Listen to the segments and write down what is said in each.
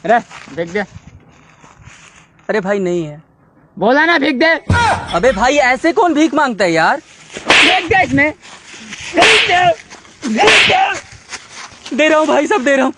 अरे फेंक दे। अरे भाई नहीं है। बोला ना फेंक दे। अबे भाई ऐसे कौन भीख मांगता है यार। फेंक दे इसमें। फेंक दे। फेंक दे। दे रहा हूँ भाई, सब दे रहा हूँ।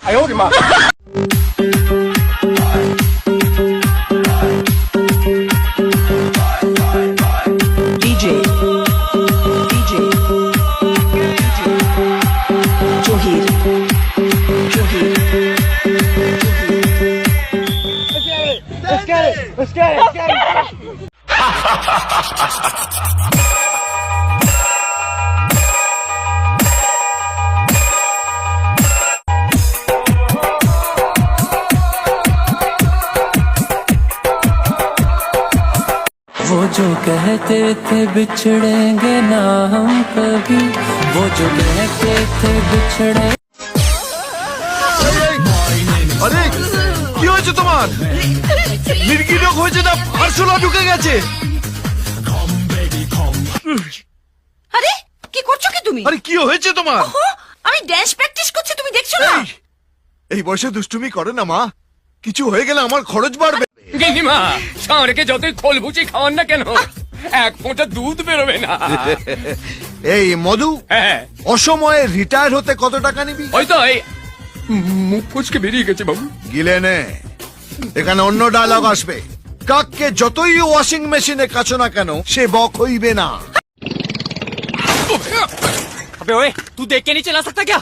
वो जो कहते थे बिछड़ेंगे ना हम कभी, वो जो कहते थे बिछड़े। আরে কি হয়েছে তোমার? মির্গি রোগ হয়েছে না আরশোলা ঢুকে গেছে? আরে কি করছো কি তুমি? আরে কি হয়েছে তোমার? আমি ড্যান্স প্র্যাকটিস করছি, তুমি দেখছো না? এই বয়সে দুষ্টুমি করে না মা, কিছু হয়ে গেলে আমার খরচ বাড়বে। গিনিমা সামরেকে যতই খোলভুচি খাওয়ান না কেন এক ফোঁটা দুধ বেরোবে না। এই মধু, হ্যাঁ অসময়ে রিটায়ার হতে কত টাকা নিবি? ওই তো এই মুখ ফুচকে বেরিয়ে গেছে বাবু। গিলে নে, এখানে অন্য ডায়লগ আসবে। কাককে যতই ওয়াশিং মেশিনে কাছো না কেন সে বক হইবে না। अबे ओए, तू देख के नहीं चला सकता क्या?